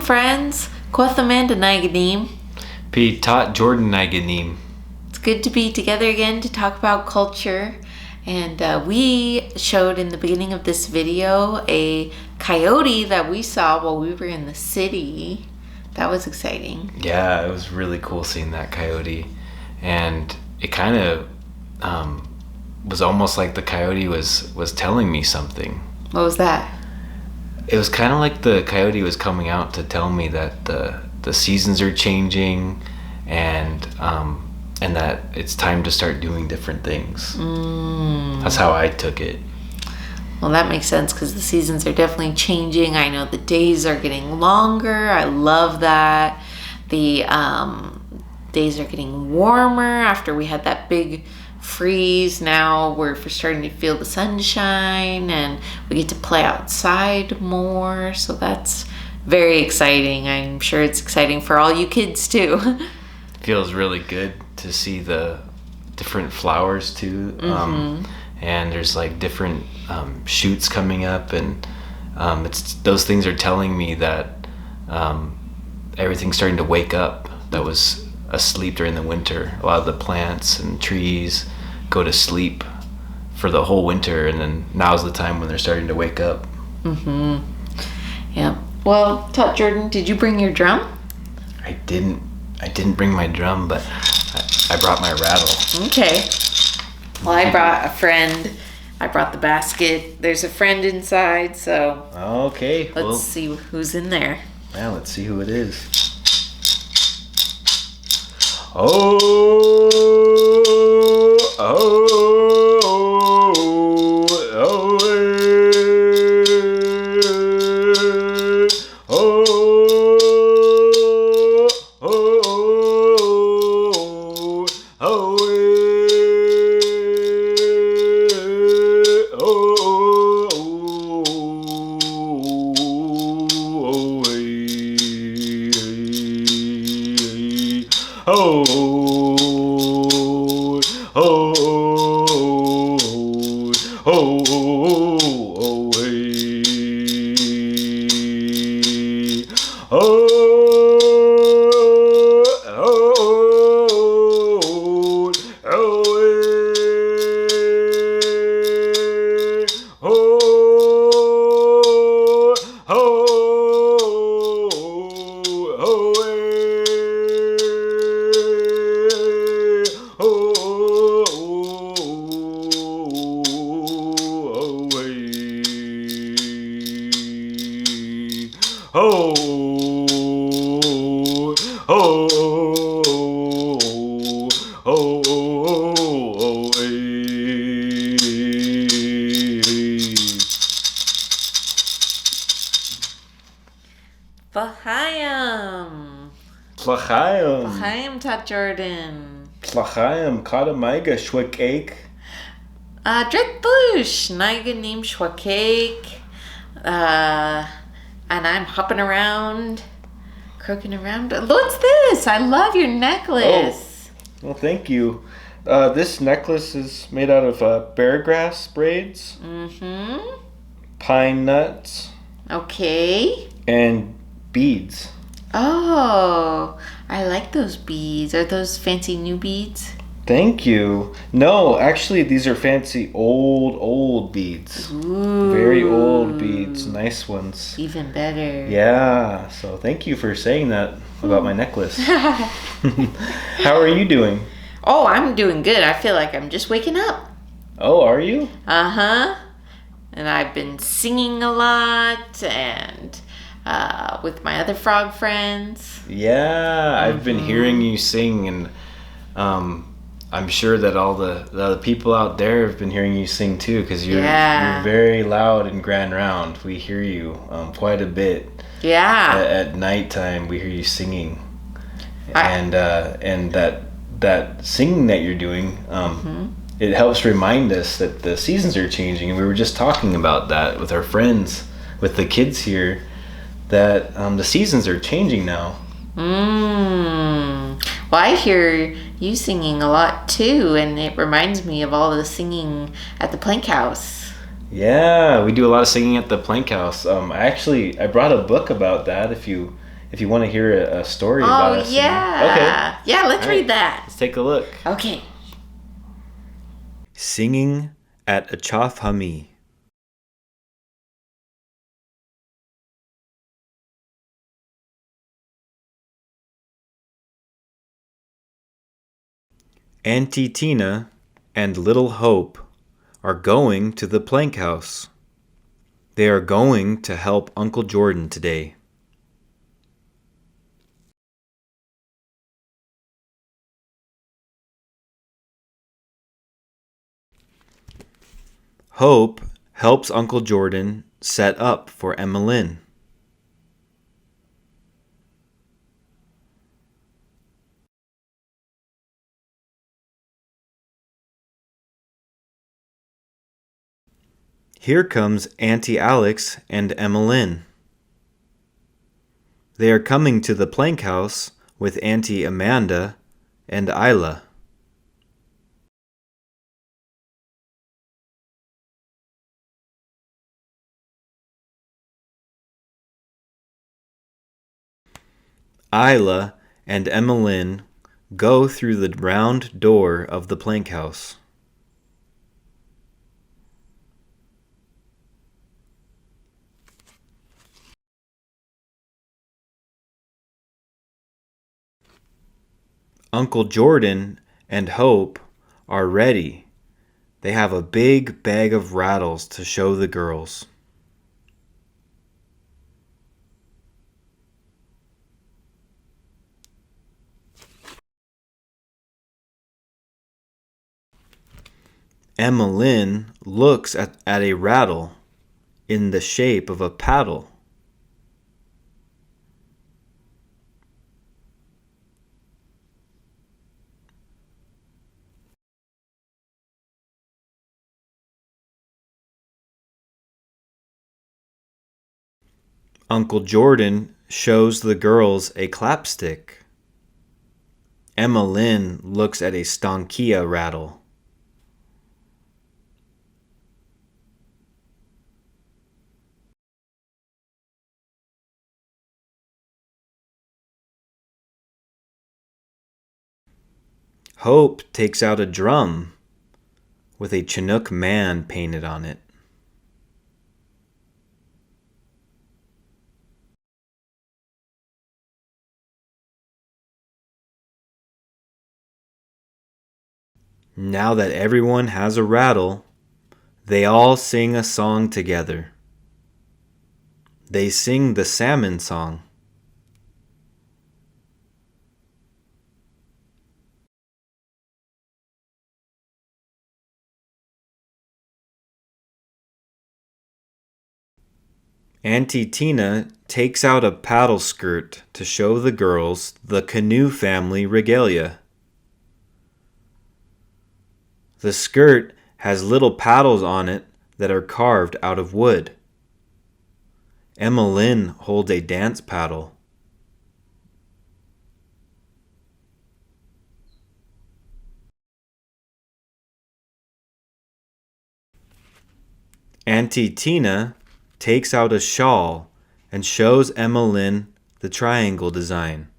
friends. Kwathamanda Naganim. Pitat Jordan Naganim. It's good to be together again to talk about culture. And we showed in the beginning of this video a coyote that we saw while we were in the city. That was exciting. Yeah, it was really cool seeing that coyote. And it kind of was almost like the coyote was telling me something. What was that? It was kind of like the coyote was coming out to tell me that the seasons are changing and that it's time to start doing different things. That's how I took it. Well, that makes sense because the seasons are definitely changing. I know the days are getting longer. I love that. The days are getting warmer after we had that big freeze. Now we're starting to feel the sunshine and we get to play outside more. So that's very exciting. I'm sure it's exciting for all you kids too. Feels really good to see the different flowers too. And there's like different shoots coming up, and those things are telling me that everything's starting to wake up that was asleep during the winter. A lot of the plants and trees go to sleep for the whole winter, and then now's the time when they're starting to wake up. Yeah. Well, Tot Jordan, did you bring your drum? I didn't bring my drum, but I brought my rattle. Okay. Well, I brought a friend. I brought the basket. There's a friend inside, so okay. Let's see who's in there. Yeah, let's see who it is. Oh. L'chaim, Tot Jordan. L'chaim, Kadamaiga, Shwekake. Drek Bush, Naganim Shwekake. And I'm hopping around, croaking around. What's this? I love your necklace. Oh, well, thank you. This necklace is made out of bear grass braids, pine nuts, okay, and beads. Oh, I like those beads. Are those fancy new beads? Thank you. No, actually, these are fancy old beads. Ooh. Very old beads. Nice ones. Even better. Yeah, so thank you for saying that about my necklace. How are you doing? Oh, I'm doing good. I feel like I'm just waking up. Oh, are you? Uh-huh. And I've been singing a lot and with my other frog friends. Yeah, I've been hearing you sing, and I'm sure that all the people out there have been hearing you sing too, because you're very loud in Grand Round. We hear you quite a bit. Yeah. At nighttime, we hear you singing, and that singing that you're doing, it helps remind us that the seasons are changing, and we were just talking about that with our friends, with the kids here, that the seasons are changing now. Well, I hear you singing a lot too, and it reminds me of all the singing at the Plank House. Yeah, we do a lot of singing at the Plank House. I brought a book about that. If you if you want to hear a story about us. Yeah. Okay. Yeah, let's All right. read that. Let's take a look. Okay. Singing at chxi-wam-iliʔi. Auntie Tina and Little Hope are going to the plank house. They are going to help Uncle Jordan today. Hope helps Uncle Jordan set up for Emmeline. Here comes Auntie Alex and Emmeline. They are coming to the plank house with Auntie Amanda and Isla. Isla and Emmeline go through the round door of the plank house. Uncle Jordan and Hope are ready. They have a big bag of rattles to show the girls. Emmeline looks at a rattle in the shape of a paddle. Uncle Jordan shows the girls a clapstick. Emmeline looks at a stankia rattle. Hope takes out a drum with a Chinook man painted on it. Now that everyone has a rattle, they all sing a song together. They sing the salmon song. Auntie Tina takes out a paddle skirt to show the girls the canoe family regalia. The skirt has little paddles on it that are carved out of wood. Emmeline holds a dance paddle. Auntie Tina takes out a shawl and shows Emmeline the triangle design.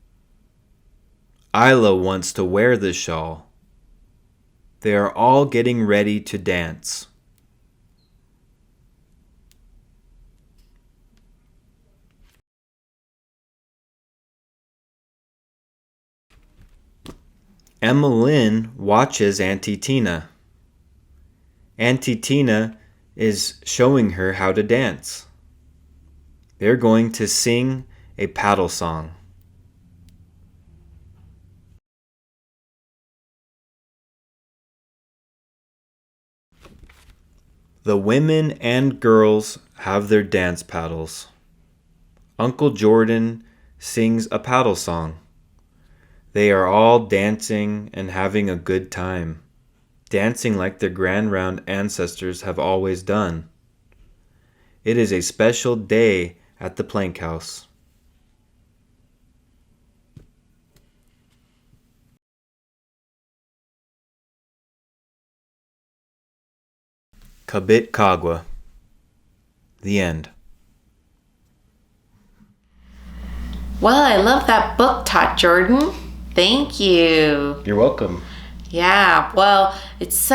Isla wants to wear the shawl. They are all getting ready to dance. Emmeline watches Auntie Tina. Auntie Tina is showing her how to dance. They're going to sing a paddle song. The women and girls have their dance paddles. Uncle Jordan sings a paddle song. They are all dancing and having a good time, dancing like their grand round ancestors have always done. It is a special day at the plank house. Kabit Kagwa. The end. Well, I love that book talk, Jordan. Thank you. You're welcome. Yeah, well, it's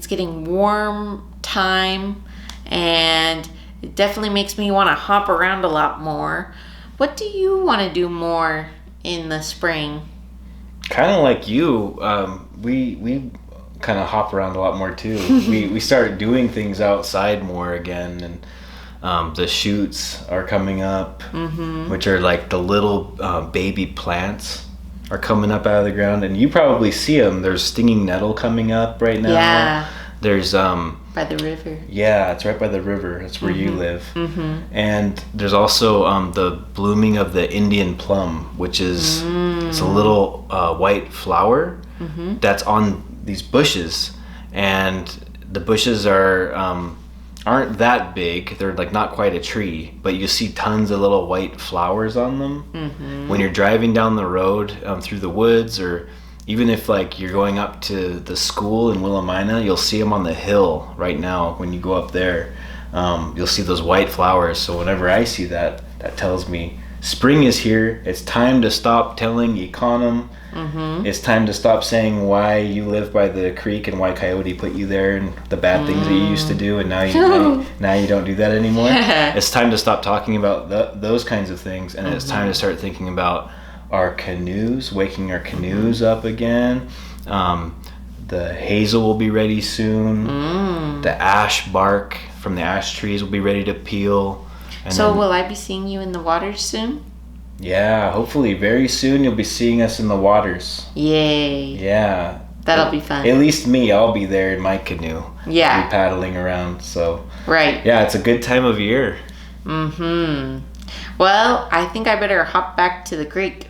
getting warm time, and it definitely makes me want to hop around a lot more. What do you want to do more in the spring? Kind of like you, we kind of hop around a lot more too. we started doing things outside more again, and the shoots are coming up, which are like the little baby plants are coming up out of the ground, and you probably see them. There's stinging nettle coming up right now. Yeah. There's By the river. yeah, it's right by the river. That's where you live. And there's also the blooming of the Indian plum, which is it's a little white flower that's on these bushes, and the bushes aren't that big. They're like not quite a tree, but you see tons of little white flowers on them. When you're driving down the road through the woods, or even if like you're going up to the school in Willamina, you'll see them on the hill right now. When you go up there, you'll see those white flowers. So whenever I see that, that tells me spring is here. It's time to stop telling Econom. It's time to stop saying why you live by the creek and why Coyote put you there and the bad things that you used to do, and now you don't do that anymore. It's time to stop talking about those kinds of things, and it's time to start thinking about our canoes, waking our canoes up again. The hazel will be ready soon. The ash bark from the ash trees will be ready to peel. And So will I be seeing you in the water soon? yeah, hopefully very soon you'll be seeing us in the waters. Yay. Yeah. That'll be fun. At least me, I'll be there in my canoe. Yeah. I'll be paddling around, so. Right. Yeah, it's a good time of year. Well, I think I better hop back to the creek.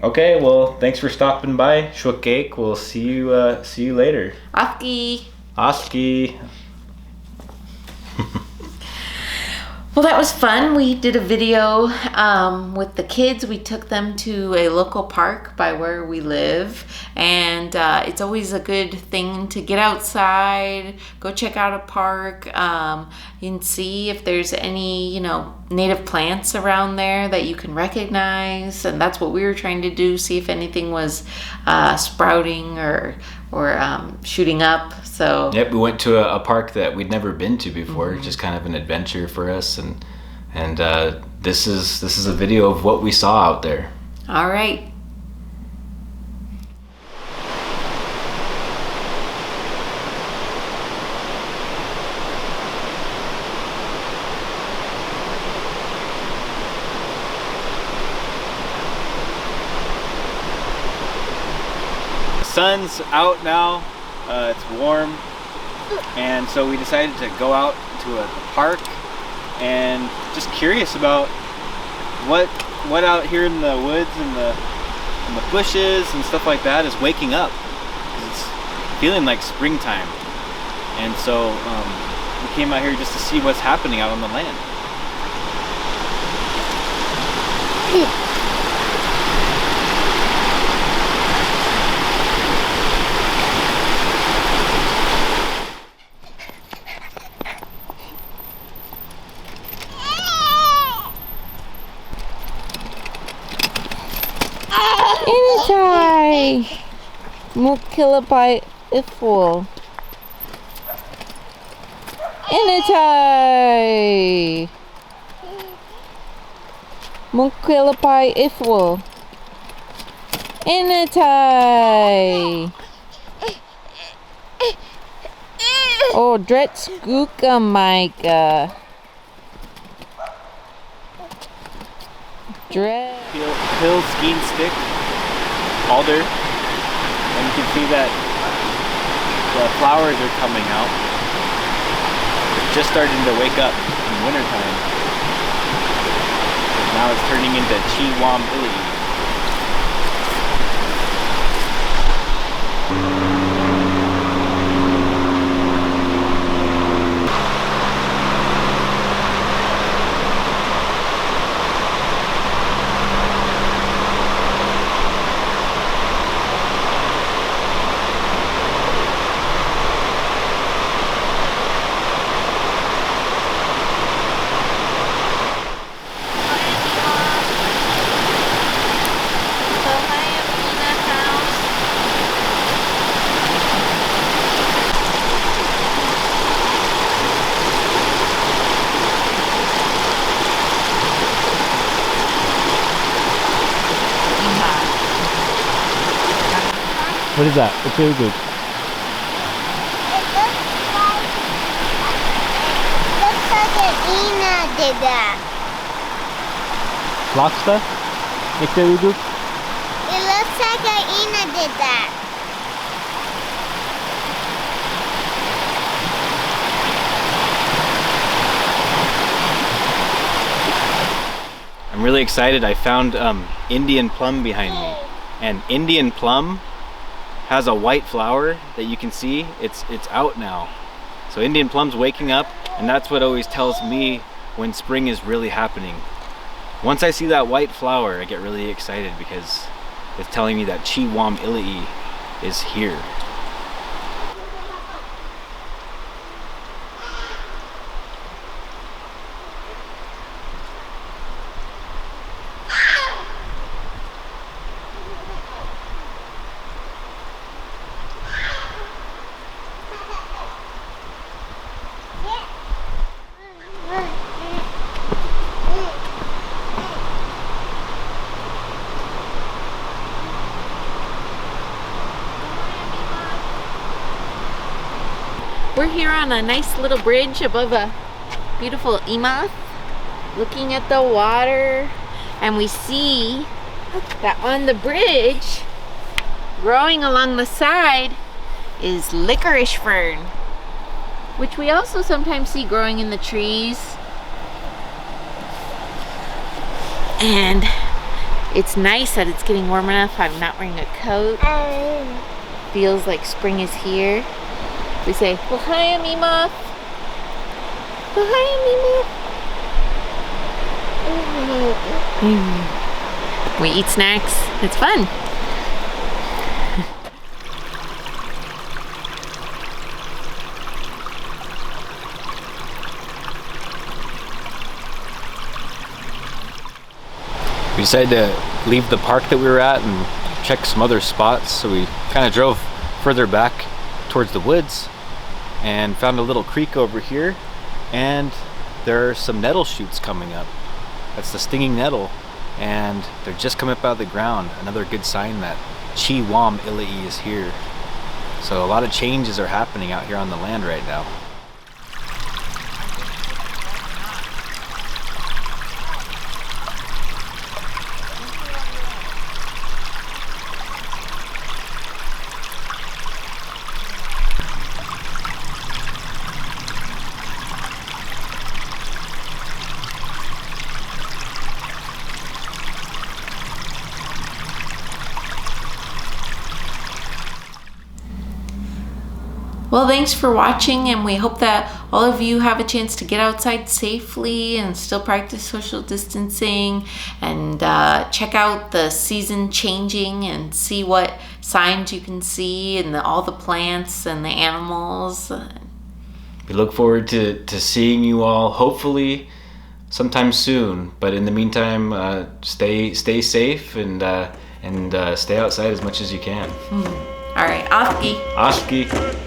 Okay, well, thanks for stopping by. chxi-wam-iliʔi. We'll see you later. Oski. Oski. Well, that was fun. We did a video with the kids. We took them to a local park by where we live. And it's always a good thing to get outside, go check out a park, and see if there's any, native plants around there that you can recognize. And that's what we were trying to do, see if anything was sprouting or shooting up. So Yep, we went to a park that we'd never been to before. Just kind of an adventure for us, and this is a video of what we saw out there. all right. Sun's out now. It's warm, and so we decided to go out to a park, and just curious about what out here in the woods and the bushes and stuff like that is waking up. It's feeling like springtime, and so we came out here just to see what's happening out on the land. Anytime. Mukilabite iful. Anytime. Mukilabite iful. Anytime. Oh, Dret Skooka Micah. Dret. Hill skiing stick, alder, and you can see that the flowers are coming out. They're just starting to wake up in wintertime. Now it's turning into chxi-wam-iliʔi. What is that? It's really good. Looks like an Ina did that. Lobster? It's really good. It looks like an Ina did that. I'm really excited. I found Indian plum behind me, and Indian plum has a white flower that you can see. It's out now. So Indian plum's waking up, and that's what always tells me when spring is really happening. Once I see that white flower, I get really excited because it's telling me that chxi-wam-iliʔi is here. We're here on a nice little bridge above a beautiful imath, looking at the water, and we see that on the bridge, growing along the side, is licorice fern, which we also sometimes see growing in the trees. And it's nice that it's getting warm enough. I'm not wearing a coat. Feels like spring is here. We say, "L'chaim imath." L'chaim imath. We eat snacks. It's fun. We decided to leave the park that we were at and check some other spots, so we kind of drove further back towards the woods and found a little creek over here, and there are some nettle shoots coming up. That's the stinging nettle, and they're just coming up out of the ground. Another good sign that chxi-wam-iliʔi is here. So a lot of changes are happening out here on the land right now. Well, thanks for watching, and we hope that all of you have a chance to get outside safely and still practice social distancing and check out the season changing and see what signs you can see and all the plants and the animals. We look forward to seeing you all, hopefully sometime soon. But in the meantime, stay safe and stay outside as much as you can. All right, Afki. Ashki.